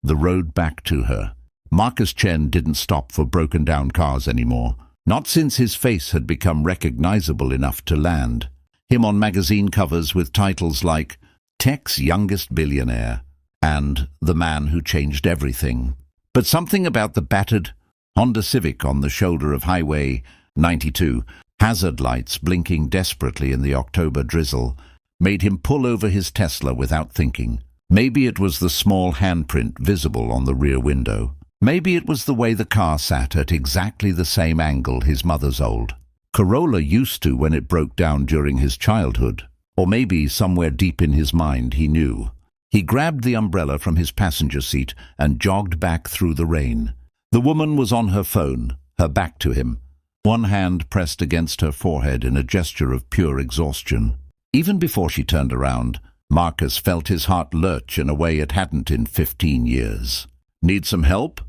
the road back to her. Marcus Chen didn't stop for broken-down cars anymore. Not since his face had become recognizable enough to land. Him on magazine covers with titles like Tech's Youngest Billionaire and The Man Who Changed Everything. But something about the battered Honda Civic on the shoulder of Highway 92, hazard lights blinking desperately in the October drizzle, made him pull over his Tesla without thinking. Maybe it was the small handprint visible on the rear window. Maybe it was the way the car sat at exactly the same angle his mother's old Corolla used to when it broke down during his childhood. Or maybe somewhere deep in his mind he knew. He grabbed the umbrella from his passenger seat and jogged back through the rain. The woman was on her phone, her back to him, one hand pressed against her forehead in a gesture of pure exhaustion. Even before she turned around, Marcus felt his heart lurch in a way it hadn't in 15 years. "Need some help?"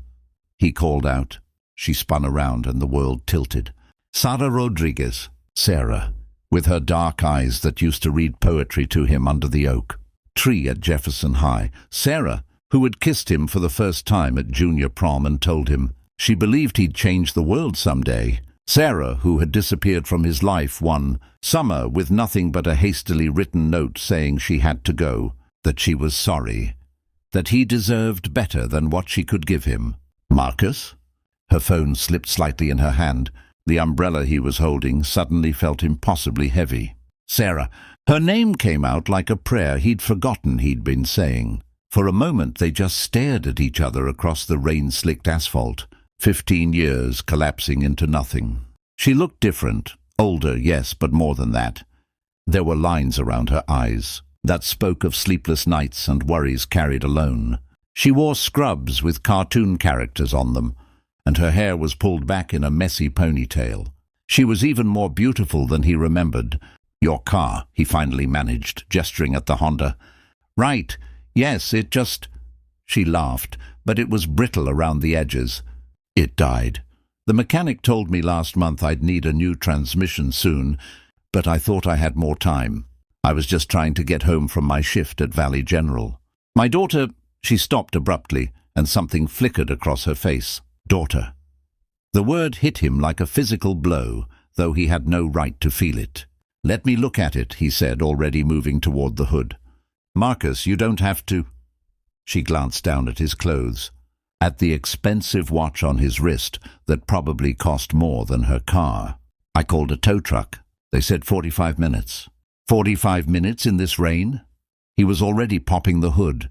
he called out. She spun around and the world tilted. Sara Rodriguez, Sarah, with her dark eyes that used to read poetry to him under the oak tree at Jefferson High. Sarah, who had kissed him for the first time at junior prom and told him she believed he'd change the world someday. Sarah, who had disappeared from his life one summer with nothing but a hastily written note saying she had to go, that she was sorry, that he deserved better than what she could give him. Marcus? Her phone slipped slightly in her hand. The umbrella he was holding suddenly felt impossibly heavy. Sarah. Her name came out like a prayer he'd forgotten he'd been saying. For a moment they just stared at each other across the rain-slicked asphalt. 15 years collapsing into nothing. She looked different. Older, yes, but more than that. There were lines around her eyes that spoke of sleepless nights and worries carried alone. She wore scrubs with cartoon characters on them, and her hair was pulled back in a messy ponytail. She was even more beautiful than he remembered. "Your car," he finally managed, gesturing at the Honda. "Right, yes, it just—" She laughed, but it was brittle around the edges. "It died. The mechanic told me last month I'd need a new transmission soon, but I thought I had more time. I was just trying to get home from my shift at Valley General. My daughter—" She stopped abruptly, and something flickered across her face. Daughter. The word hit him like a physical blow, though he had no right to feel it. "Let me look at it," he said, already moving toward the hood. "Marcus, you don't have to—" She glanced down at his clothes, at the expensive watch on his wrist that probably cost more than her car. "I called a tow truck. They said 45 minutes. 45 minutes in this rain?" He was already popping the hood,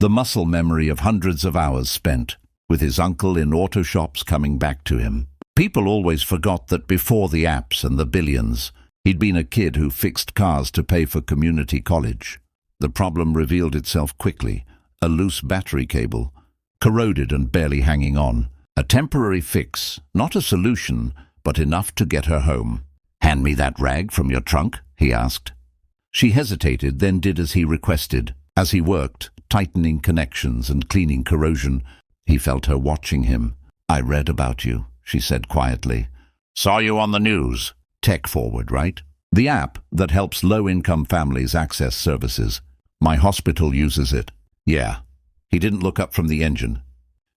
the muscle memory of hundreds of hours spent, with his uncle in auto shops coming back to him. People always forgot that before the apps and the billions, he'd been a kid who fixed cars to pay for community college. The problem revealed itself quickly. A loose battery cable, corroded and barely hanging on. A temporary fix, not a solution, but enough to get her home. "Hand me that rag from your trunk," he asked. She hesitated, then did as he requested. As he worked, tightening connections and cleaning corrosion, he felt her watching him. "I read about you," she said quietly. "Saw you on the news. Tech Forward, right? The app that helps low-income families access services. My hospital uses it." "Yeah." He didn't look up from the engine.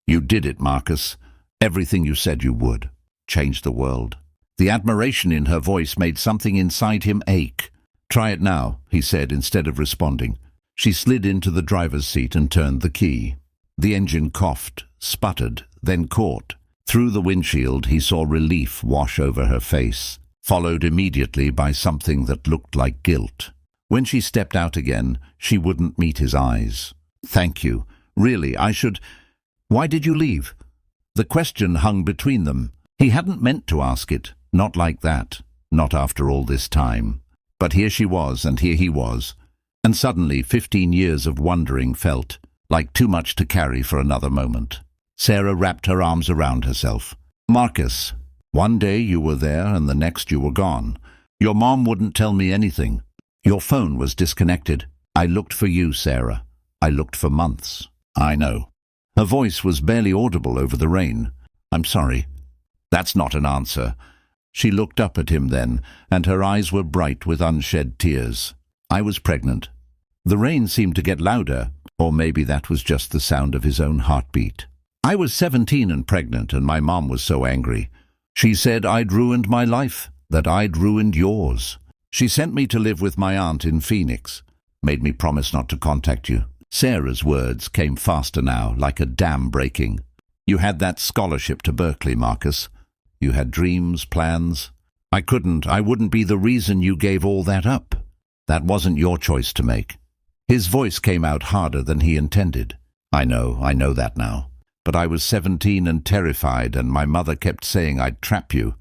"You did it, Marcus. Everything you said you would. Changed the world." The admiration in her voice made something inside him ache. "Try it now," he said instead of responding. She slid into the driver's seat and turned the key. The engine coughed, sputtered, then caught. Through the windshield he saw relief wash over her face, followed immediately by something that looked like guilt. When she stepped out again, she wouldn't meet his eyes. "Thank you. Really, I should— Why did you leave?" The question hung between them. He hadn't meant to ask it, not like that, not after all this time. But here she was, and here he was. And suddenly 15 years of wondering felt like too much to carry for another moment. Sarah wrapped her arms around herself. "Marcus, one day you were there and the next you were gone. Your mom wouldn't tell me anything. Your phone was disconnected. I looked for you, Sarah. I looked for months." "I know." Her voice was barely audible over the rain. "I'm sorry." "That's not an answer." She looked up at him then, and her eyes were bright with unshed tears. "I was pregnant." The rain seemed to get louder, Or maybe that was just the sound of his own heartbeat. I was 17 and pregnant, and my mom was so angry. She said I'd ruined my life, that I'd ruined yours. She sent me to live with my aunt in Phoenix, made me promise not to contact you. Sarah's words came faster now, like a dam breaking. You had that scholarship to Berkeley, Marcus. You had dreams, plans. I wouldn't be the reason you gave all that up. That wasn't your choice to make. His voice came out harder than he intended. I know that now. But I was 17 and terrified, and my mother kept saying I'd trap you,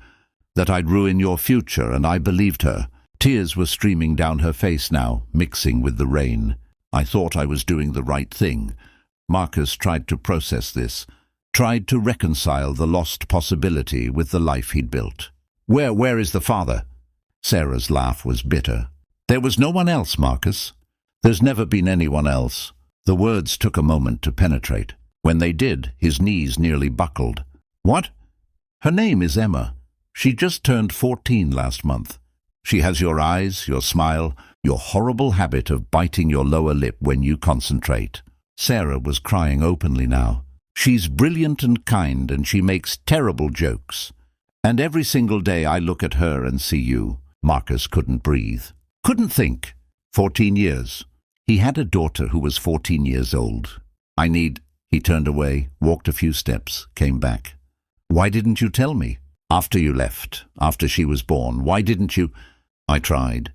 that I'd ruin your future, and I believed her. Tears were streaming down her face now, mixing with the rain. I thought I was doing the right thing. Marcus tried to process this, tried to reconcile the lost possibility with the life he'd built. Where is the father? Sarah's laugh was bitter. There was no one else, Marcus. There's never been anyone else. The words took a moment to penetrate. When they did, his knees nearly buckled. What? Her name is Emma. She just turned 14 last month. She has your eyes, your smile, your horrible habit of biting your lower lip when you concentrate. Sarah was crying openly now. She's brilliant and kind, and she makes terrible jokes. And every single day I look at her and see you. Marcus couldn't breathe. Couldn't think. 14 years. He had a daughter who was 14 years old. He turned away, walked a few steps, came back. Why didn't you tell me? After you left, after she was born, why didn't you? I tried.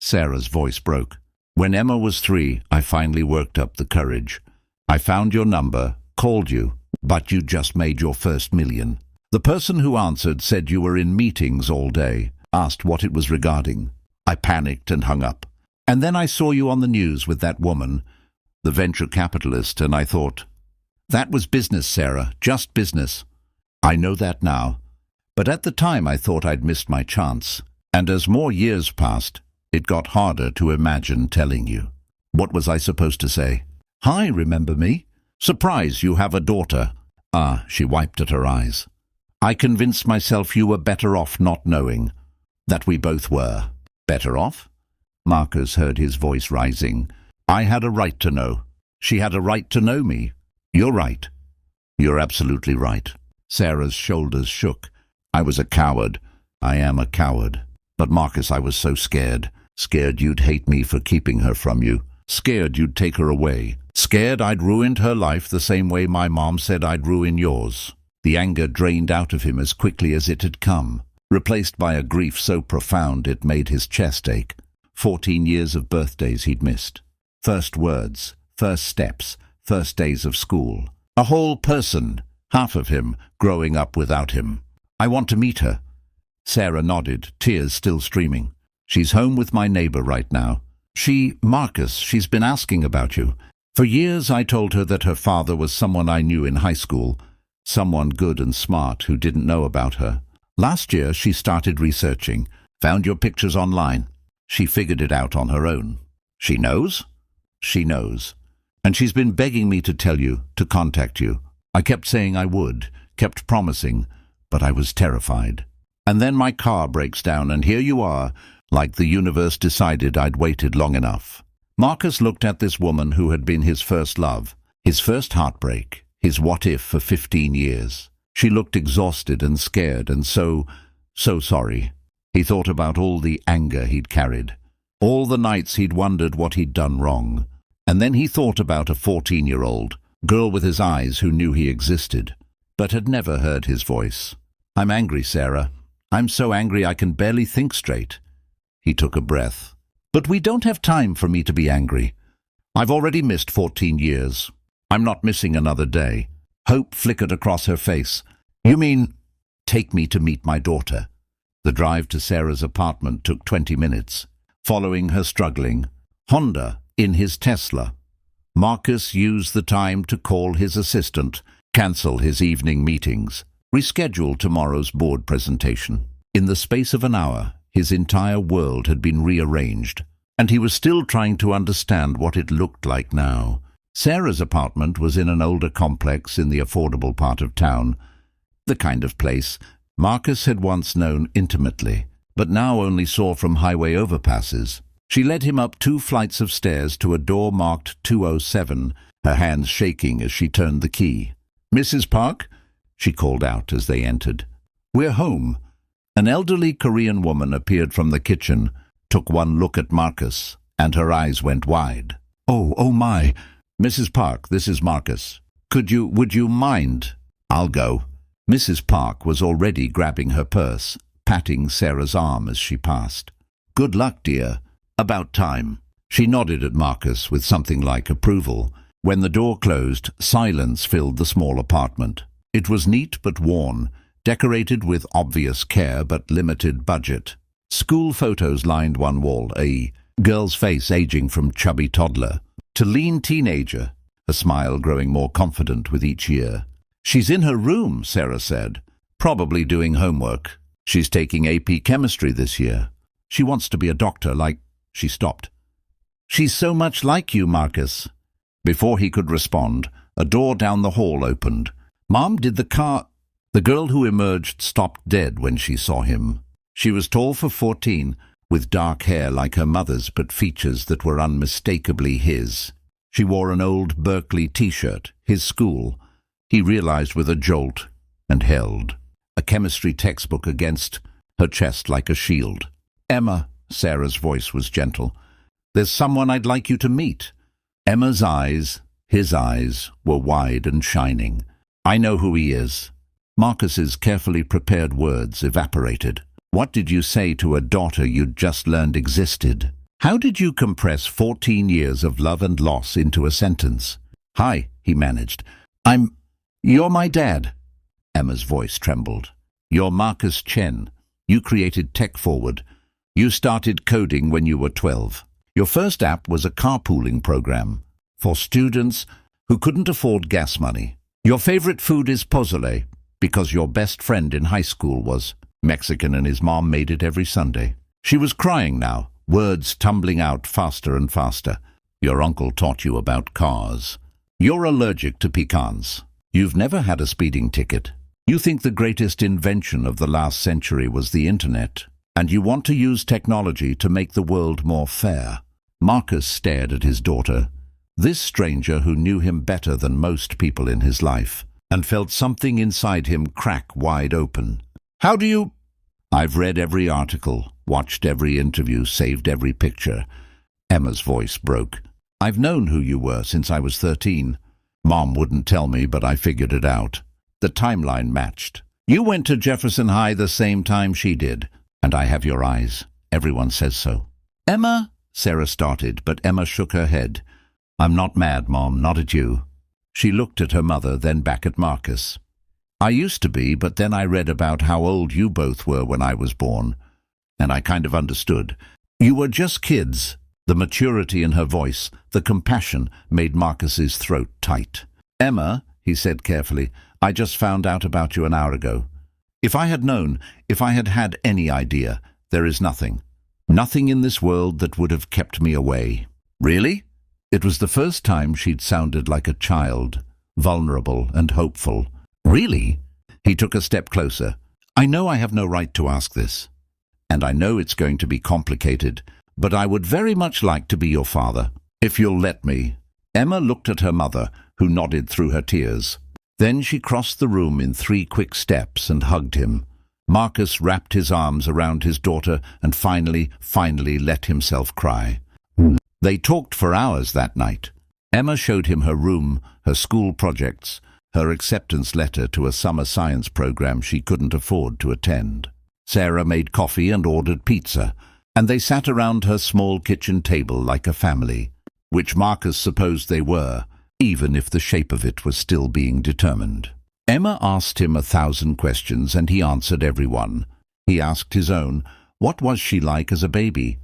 Sarah's voice broke. When Emma was 3, I finally worked up the courage. I found your number, called you, but you just made your first million. The person who answered said you were in meetings all day, asked what it was regarding. I panicked and hung up. And then I saw you on the news with that woman, the venture capitalist, and I thought, that was business, Sarah, just business. I know that now. But at the time I thought I'd missed my chance. And as more years passed, it got harder to imagine telling you. What was I supposed to say? Hi, remember me? Surprise, you have a daughter. Ah, she wiped at her eyes. I convinced myself you were better off not knowing. That we both were. Better off? Marcus heard his voice rising. I had a right to know. She had a right to know me. You're right. You're absolutely right. Sarah's shoulders shook. I was a coward. I am a coward. But Marcus, I was so scared. Scared you'd hate me for keeping her from you. Scared you'd take her away. Scared I'd ruined her life the same way my mom said I'd ruin yours. The anger drained out of him as quickly as it had come, replaced by a grief so profound it made his chest ache. 14 years of birthdays he'd missed. First words, first steps, first days of school. A whole person, half of him, growing up without him. I want to meet her. Sarah nodded, tears still streaming. She's home with my neighbor right now. Marcus, she's been asking about you. For years I told her that her father was someone I knew in high school, someone good and smart who didn't know about her. Last year she started researching, found your pictures online. She figured it out on her own. She knows? She knows. And she's been begging me to tell you, to contact you. I kept saying I would, kept promising, but I was terrified. And then my car breaks down, and here you are, like the universe decided I'd waited long enough. Marcus looked at this woman who had been his first love, his first heartbreak, his what-if for 15 years. She looked exhausted and scared and so sorry. He thought about all the anger he'd carried, all the nights he'd wondered what he'd done wrong. And then he thought about a 14-year-old girl with his eyes who knew he existed, but had never heard his voice. I'm angry, Sarah. I'm so angry I can barely think straight. He took a breath. But we don't have time for me to be angry. I've already missed 14 years. I'm not missing another day. Hope flickered across her face. You mean, take me to meet my daughter? The drive to Sarah's apartment took 20 minutes. Following her struggling, Honda in his Tesla. Marcus used the time to call his assistant, cancel his evening meetings, reschedule tomorrow's board presentation. In the space of an hour, his entire world had been rearranged, and he was still trying to understand what it looked like now. Sarah's apartment was in an older complex in the affordable part of town, the kind of place Marcus had once known intimately, but now only saw from highway overpasses. She led him up 2 flights of stairs to a door marked 207, her hands shaking as she turned the key. "Mrs. Park?" she called out as they entered. "We're home." An elderly Korean woman appeared from the kitchen, took one look at Marcus, and her eyes went wide. Oh my. "Mrs. Park, this is Marcus. Would you mind?" "I'll go." Mrs. Park was already grabbing her purse, patting Sarah's arm as she passed. "Good luck, dear. About time." She nodded at Marcus with something like approval. When the door closed, silence filled the small apartment. It was neat but worn, decorated with obvious care but limited budget. School photos lined one wall, a girl's face aging from chubby toddler to lean teenager, a smile growing more confident with each year. "She's in her room," Sarah said. "Probably doing homework. She's taking AP chemistry this year. She wants to be a doctor like—" She stopped. "She's so much like you, Marcus." Before he could respond, a door down the hall opened. "Mom, did the car—" The girl who emerged stopped dead when she saw him. She was tall for 14, with dark hair like her mother's but features that were unmistakably his. She wore an old Berkeley t-shirt, his school. He realized with a jolt, and held a chemistry textbook against her chest like a shield. "Emma," Sarah's voice was gentle, "there's someone I'd like you to meet." Emma's eyes, his eyes, were wide and shining. "I know who he is." Marcus's carefully prepared words evaporated. "What did you say to a daughter you'd just learned existed? How did you compress 14 years of love and loss into a sentence?" "Hi," he managed. You're my dad." Emma's voice trembled. "You're Marcus Chen. You created Tech Forward. You started coding when you were 12. Your first app was a carpooling program for students who couldn't afford gas money. Your favorite food is pozole because your best friend in high school was Mexican and his mom made it every Sunday." She was crying now, words tumbling out faster and faster. "Your uncle taught you about cars. You're allergic to pecans. You've never had a speeding ticket. You think the greatest invention of the last century was the internet, and you want to use technology to make the world more fair." Marcus stared at his daughter, this stranger who knew him better than most people in his life, and felt something inside him crack wide open. "How do you—" "I've read every article, watched every interview, saved every picture." Emma's voice broke. "I've known who you were since I was 13. Mom wouldn't tell me, but I figured it out. The timeline matched. You went to Jefferson High the same time she did, and I have your eyes. Everyone says so." "Emma," Sarah started, but Emma shook her head. "I'm not mad, Mom, not at you." She looked at her mother, then back at Marcus. "I used to be, but then I read about how old you both were when I was born, and I kind of understood. You were just kids." The maturity in her voice, the compassion, made Marcus's throat tight. "Emma," he said carefully, "I just found out about you an hour ago. If I had known, if I had had any idea, there is nothing in this world that would have kept me away." "Really?" It was the first time she'd sounded like a child, vulnerable and hopeful. "Really?" He took a step closer. "I know I have no right to ask this, and I know it's going to be complicated, but I would very much like to be your father, if you'll let me." Emma looked at her mother, who nodded through her tears. Then she crossed the room in 3 quick steps and hugged him. Marcus wrapped his arms around his daughter and finally let himself cry. They talked for hours that night. Emma showed him her room, her school projects, her acceptance letter to a summer science program she couldn't afford to attend. Sarah made coffee and ordered pizza, and they sat around her small kitchen table like a family, which Marcus supposed they were, even if the shape of it was still being determined. Emma asked him 1,000 questions, and he answered every one. He asked his own. What was she like as a baby?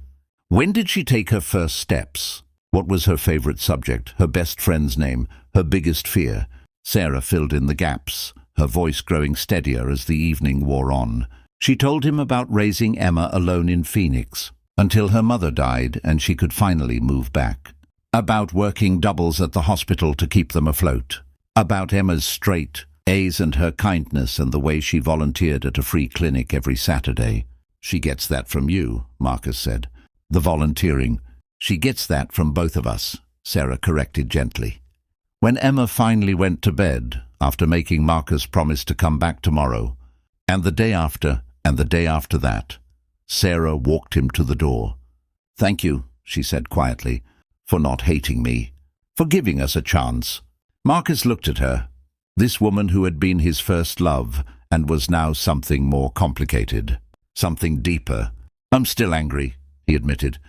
When did she take her first steps? What was her favorite subject, her best friend's name, her biggest fear? Sarah filled in the gaps, her voice growing steadier as the evening wore on. She told him about raising Emma alone in Phoenix, until her mother died and she could finally move back. About working doubles at the hospital to keep them afloat. About Emma's straight A's and her kindness and the way she volunteered at a free clinic every Saturday. "She gets that from you," Marcus said. The volunteering. She gets that from both of us, Sarah corrected gently. When Emma finally went to bed, after making Marcus promise to come back tomorrow, and the day after, and the day after that, Sarah walked him to the door. "Thank you," she said quietly, "for not hating me, for giving us a chance." Marcus looked at her, this woman who had been his first love and was now something more complicated, something deeper. "I'm still angry," he admitted,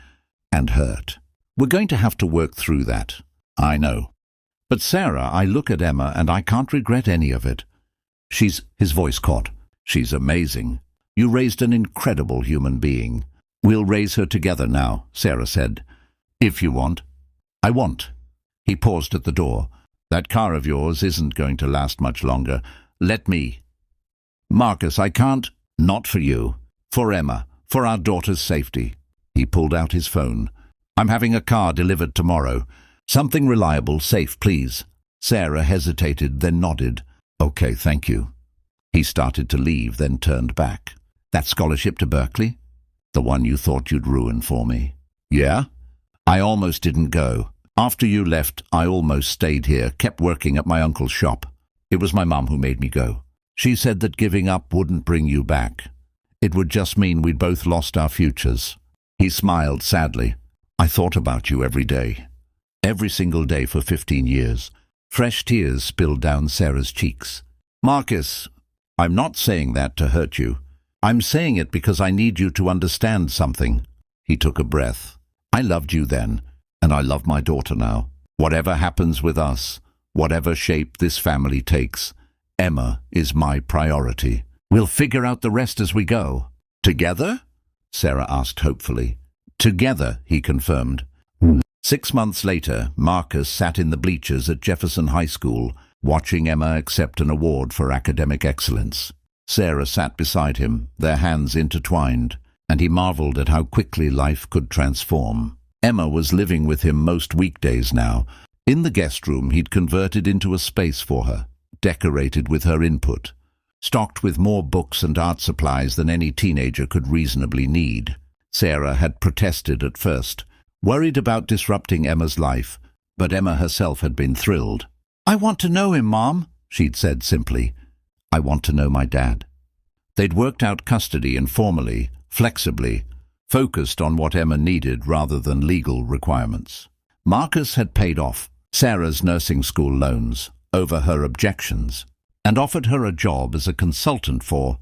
"and hurt. We're going to have to work through that. I know. But Sarah, I look at Emma and I can't regret any of it. His voice caught. She's amazing. You raised an incredible human being. We'll raise her together now," Sarah said. "If you want." "I want." He paused at the door. "That car of yours isn't going to last much longer. Let me." "Marcus, I can't." "Not for you. For Emma. For our daughter's safety." He pulled out his phone. "I'm having a car delivered tomorrow. Something reliable, safe, please." Sarah hesitated, then nodded. "Okay, thank you." He started to leave, then turned back. "That scholarship to Berkeley? The one you thought you'd ruin for me?" "Yeah? I almost didn't go. After you left, I almost stayed here, kept working at my uncle's shop. It was my mum who made me go. She said that giving up wouldn't bring you back. It would just mean we'd both lost our futures." He smiled sadly. "I thought about you every day. Every single day for 15 years. Fresh tears spilled down Sarah's cheeks. "Marcus, I'm not saying that to hurt you. I'm saying it because I need you to understand something." He took a breath. "I loved you then, and I love my daughter now. Whatever happens with us, whatever shape this family takes, Emma is my priority. We'll figure out the rest as we go." "Together?" Sarah asked hopefully. "Together," he confirmed. 6 months later, Marcus sat in the bleachers at Jefferson High School, watching Emma accept an award for academic excellence. Sarah sat beside him, their hands intertwined, and he marveled at how quickly life could transform. Emma was living with him most weekdays now. In the guest room he'd converted into a space for her, decorated with her input, stocked with more books and art supplies than any teenager could reasonably need. Sarah had protested at first, worried about disrupting Emma's life, but Emma herself had been thrilled. "I want to know him, Mom," she'd said simply. "I want to know my dad." They'd worked out custody informally, flexibly, focused on what Emma needed rather than legal requirements. Marcus had paid off Sarah's nursing school loans over her objections and offered her a job as a consultant for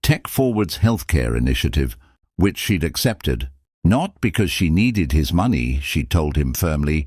Tech Forward's healthcare initiative, which she'd accepted. Not because she needed his money, she told him firmly,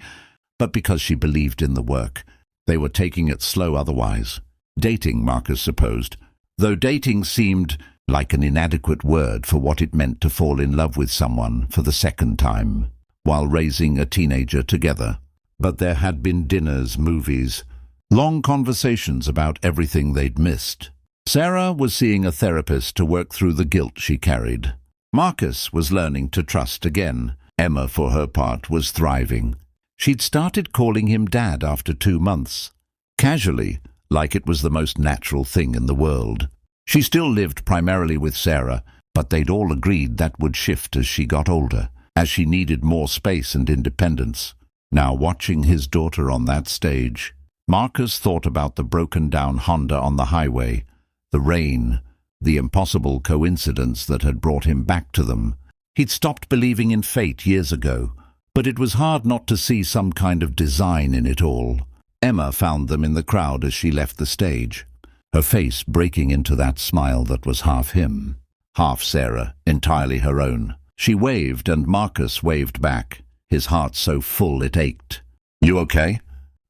but because she believed in the work. They were taking it slow otherwise. Dating, Marcus supposed, though dating seemed like an inadequate word for what it meant to fall in love with someone for the second time, while raising a teenager together. But there had been dinners, movies, long conversations about everything they'd missed. Sarah was seeing a therapist to work through the guilt she carried. Marcus was learning to trust again. Emma, for her part, was thriving. She'd started calling him Dad after 2 months, casually, like it was the most natural thing in the world. She still lived primarily with Sarah, but they'd all agreed that would shift as she got older, as she needed more space and independence. Now, watching his daughter on that stage, Marcus thought about the broken-down Honda on the highway, the rain, the impossible coincidence that had brought him back to them. He'd stopped believing in fate years ago, but it was hard not to see some kind of design in it all. Emma found them in the crowd as she left the stage, her face breaking into that smile that was half him, half Sarah, entirely her own. She waved, and Marcus waved back, his heart so full it ached. "You okay?"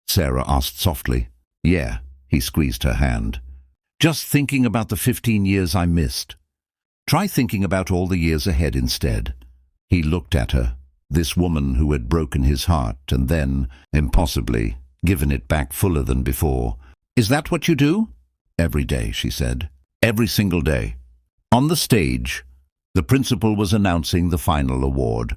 Sarah asked softly. "Yeah," he squeezed her hand. "Just thinking about the 15 years I missed. Try thinking about all the years ahead instead." He looked at her, this woman who had broken his heart and then, impossibly, given it back fuller than before. "Is that what you do?" "Every day," she said. "Every single day." On the stage, the principal was announcing the final award,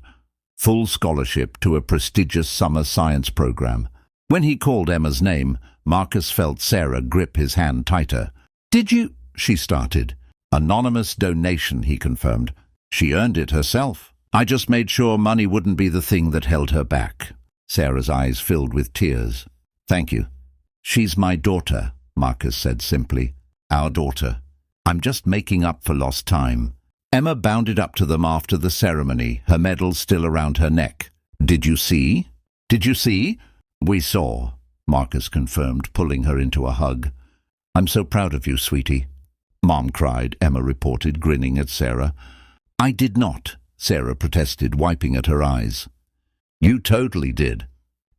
full scholarship to a prestigious summer science program. When he called Emma's name, Marcus felt Sarah grip his hand tighter. "Did you—" she started. "Anonymous donation," he confirmed. "She earned it herself." I just made sure money wouldn't be the thing that held her back. Sarah's eyes filled with tears. Thank you. She's my daughter, Marcus said simply. Our daughter. I'm just making up for lost time. Emma bounded up to them after the ceremony, her medal still around her neck. Did you see? Did you see? We saw, Marcus confirmed, pulling her into a hug. I'm so proud of you, sweetie. Mom cried, Emma reported, grinning at Sarah. I did not, Sarah protested, wiping at her eyes. You totally did.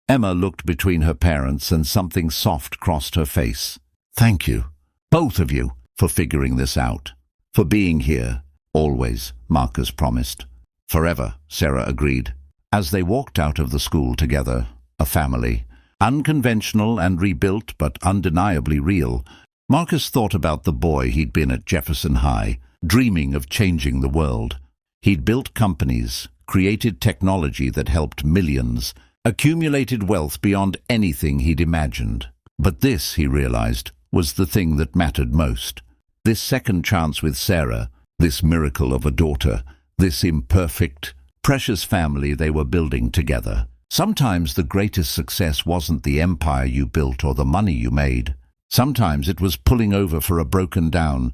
Emma looked between her parents and something soft crossed her face. Thank you, both of you, for figuring this out. For being here. Always, Marcus promised. Forever, Sarah agreed. As they walked out of the school together, a family, unconventional and rebuilt but undeniably real, Marcus thought about the boy he'd been at Jefferson High, dreaming of changing the world. He'd built companies, created technology that helped millions, accumulated wealth beyond anything he'd imagined. But this, he realized, was the thing that mattered most. This second chance with Sarah, this miracle of a daughter, this imperfect, precious family they were building together. Sometimes the greatest success wasn't the empire you built or the money you made. Sometimes it was pulling over for a broken-down,